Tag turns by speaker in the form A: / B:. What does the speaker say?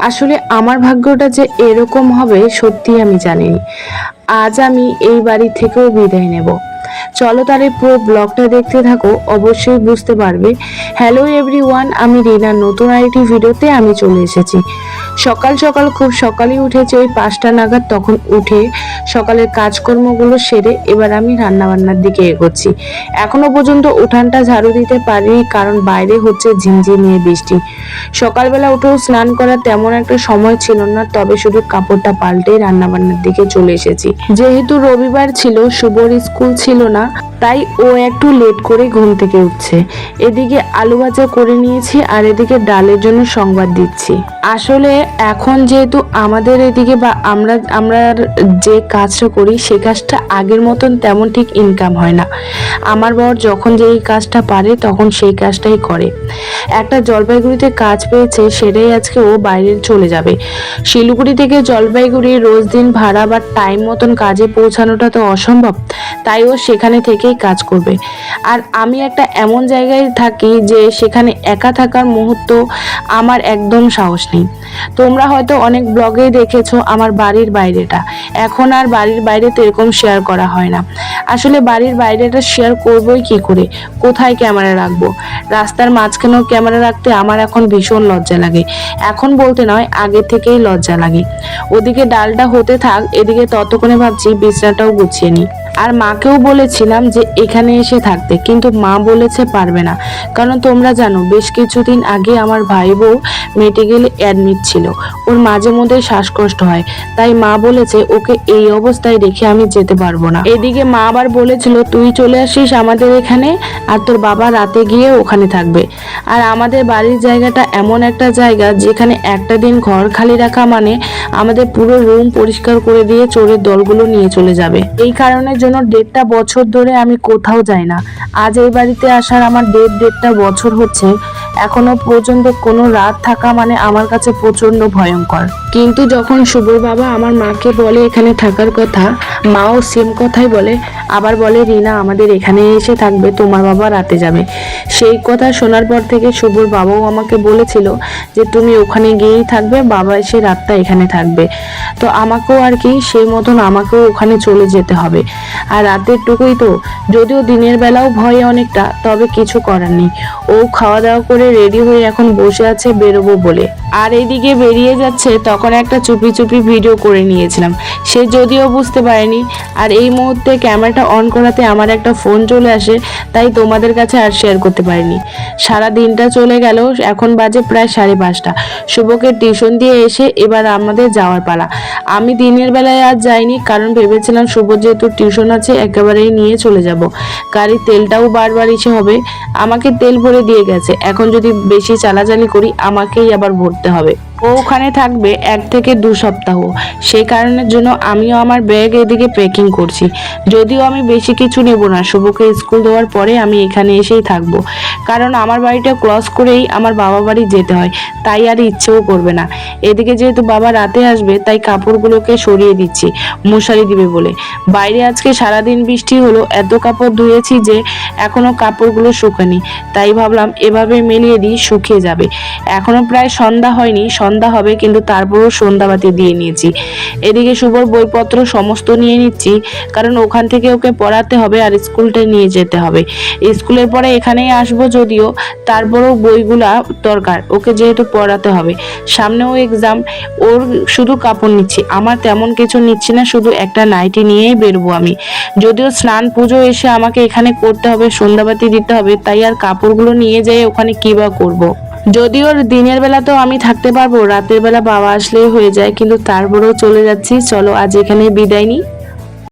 A: আসলে আমার ভাগ্যটা যে এরকম হবে সত্যি আমি জানিনি। আজ আমি এই বাড়ি থেকেও বিদায় নেব। চলো তার এই পুরো ব্লগটা দেখতে থাকো, অবশ্যই বুঝতে পারবে। হ্যালো এভরিওয়ান, আমি রিনার নতুন আরেকটি ভিডিওতে আমি চলে এসেছি। সকাল সকাল খুব সকালেই উঠেছি, ওই 5টা নাগাদ। তখন উঠে সকালের কাজকর্মগুলো সেরে এবার আমি রান্নাবান্নার দিকে এগোচ্ছি। এখনো পর্যন্ত উঠানটা ঝাড়ু দিতে পারিনি, কারণ বাইরে হচ্ছে ঝিমঝিমিয়ে বৃষ্টি। সকালবেলা উঠেও স্নান করার তেমন একটা সময় ছিল না, তবে শুধু কাপড়টা পাল্টেই রান্নাবান্নার দিকে চলে এসেছি। যেহেতু রবিবার ছিল, শুভর স্কুল ছিল না, তাই ও একটু লেট করে ঘুম থেকে উঠছে। এদিকে আলু ভাজা করে নিয়েছি, আর এদিকে ডালের জন্য সংবাদ দিচ্ছি। আসলে এখন যেহেতু আমাদের এদিকে বা আমরা যে কাজটা করি সেই কাজটা আগের মতন তেমন ঠিক ইনকাম হয় না। আমার বর যখন যেই কাজটা পারে তখন সেই কাজটাই করে। একটা জলপাইগুড়িতে কাজ পেয়েছে, সেটাই আজকে ও বাইরে চলে যাবে। শিলিগুড়ি থেকে জলপাইগুড়ি রোজ দিন ভাড়া বা টাইম মতন কাজে পৌঁছানোটা তো অসম্ভব, তাই ও সেখানে থেকেই কাজ করবে। আর আমি একটা এমন জায়গায় থাকি যে সেখানে একা থাকার মুহূর্ত আমার একদম সাহস নেই। তোমরা হয়তো অনেক ব্লগেই দেখেছো আমার বাড়ির বাইরেটা। এখন আর বাড়ির বাইরে তো এরকম শেয়ার করা হয় না। আসলে বাড়ির বাইরেটা শেয়ার করবোই কি করে, কোথায় ক্যামেরা রাখবো? রাস্তার মাঝখানেও ক্যামেরা রাখতে আমার এখন ভীষণ লজ্জা লাগে। এখন বলতে নয়, আগে থেকেই লজ্জা লাগে। ওদিকে ডালটা হতে থাক, এদিকে ততক্ষণে ভাবছি বিছানাটাও গুছিয়ে নিই। আর মাকেও বলেছিলাম যে এখানে এসে থাকতে, কিন্তু মা বলেছে পারবে না। কারণ তোমরা জানো বেশ কিছুদিন আগে আমার ভাই বউ মেডিকেলে অ্যাডমিট ছিল, ওর মাঝে মধ্যে শ্বাসকষ্ট হয়, তাই মা বলেছে ওকে এই অবস্থায় রেখে আমি যেতে পারবো না। এদিকে মা আবার বলেছিল তুই চলে আসিস আমাদের এখানে, আর তোর বাবা রাতে গিয়ে ওখানে থাকবে। আর আমাদের বাড়ির জায়গাটা এমন একটা জায়গা যেখানে একটা দিন ঘর খালি রাখা মানে আমাদের পুরো রুম পরিষ্কার করে দিয়ে চোরের দলগুলো নিয়ে চলে যাবে। এই কারণের জন্য 1.5 বছর ধরে আমি কোথাও যাই না। আজ এই বাড়িতে আসার আমার 1.5 বছর হচ্ছে। এখনো পর্যন্ত কোনো রাত থাকা মানে আমার কাছে প্রচন্ড ভয়ঙ্কর। কিন্তু যখন শুভর বাবা আমার মাকে বলে এখানে থাকার কথা, মাও সেম কথাই বলে। আবার বলে রিনা আমাদের এখানে এসে থাকবে, তোমার বাবা রাতে যাবে। সেই কথা শোনার পর থেকে শুভর বাবাও আমাকে বলেছিল যে তুমি ওখানে গিয়েই থাকবে, বাবা এসে রাতটা এখানে থাকবে। তো আমাকেও আর কি সেই মতন আমাকেও ওখানে চলে যেতে হবে। আর রাতের টুকুই তো, যদিও দিনের বেলাও ভয় অনেকটা, তবে কিছু করার নেই। ও খাওয়া দাওয়া করে রেডি হয়ে এখন বসে আছে বেরোবো বলে। আর এইদিকে বেরিয়ে যাচ্ছে, তখন একটা চুপি চুপি ভিডিও করে নিয়েছিলাম, সে যদিও বুঝতে পারেনি। আর এই মুহূর্তে ক্যামেরাটা অন করাতে আমার একটা ফোন চলে আসে, তাই তোমাদের কাছে আর শেয়ার করতে পারিনি। সারা দিনটা চলে গেল, এখন বাজে প্রায় 5:30। শুভকে টিউশন দিয়ে এসে এবার আমাদের যাওয়ার পালা। আমি দিনের বেলায় আজ যাইনি, কারণ ভেবেছিলাম শুভ যেহেতু টিউশন আছে একেবারেই নিয়ে চলে যাব। গাড়ির তেলটাও বারবার ইসে হবে, আমাকে তেল ভরে দিয়ে গেছে, এখন যদি বেশি চালাচালি করি আমাকেই আবার ভরতে হবে। ও ওখানে থাকবে 1 থেকে 2 সপ্তাহ, সেই কারণের জন্য আমিও আমার ব্যাগ এদিকে প্যাকিং করছি। যদিও আমি বেশি কিছু নেব না, শুভকে স্কুল দেওয়ার পরে আমি এখানে এসেই থাকবো, কারণ আমার বাড়িটা ক্রস করেই আমার বাবা বাড়ি যেতে হয়, তাই আর ইচ্ছেও করবে না। এদিকে যেহেতু বাবা রাতে আসবে, তাই কাপড়গুলোকে সরিয়ে দিচ্ছি মশারি দিবে বলে। বাইরে আজকে সারাদিন বৃষ্টি হলো, এত কাপড় ধুয়েছি যে এখনো কাপড়গুলো শুকায়নি, তাই ভাবলাম এভাবে মেলিয়ে দিই, শুকিয়ে যাবে। এখনো প্রায় সন্ধ্যা হয়নি, সন্ধ্যা হবে, কিন্তু তারপরও সন্ধ্যাবাতি দিয়ে নিয়েছি। এদিকে শুভর বইপত্র সমস্ত নিয়ে নিচ্ছি, কারণ ওখান থেকে ওকে পড়াতে হবে আর স্কুলটা নিয়ে যেতে হবে। স্কুলের পরে এখানেই আসবো, যদিও তারপরও বইগুলা দরকার, ওকে যেহেতু পড়াতে হবে, সামনেও এক্সাম। ওর শুধু কাপড় নিচ্ছি, আমার তেমন কিছু নিচ্ছি না, শুধু একটা নাইটি নিয়েই বেরোবো আমি। যদিও স্নান পুজো এসে আমাকে এখানে করতে হবে, সন্ধ্যাবাতি দিতে হবে, তাই আর কাপড়গুলো নিয়ে যাই ওখানে কি বা করবো। যদিও দিনের বেলা তো আমি থাকতে পারবো, রাতের বেলা বাবা আসলেই হয়ে যায়, কিন্তু তারপরেও চলে যাচ্ছি। চলো আজ এখানে বিদায় নিই।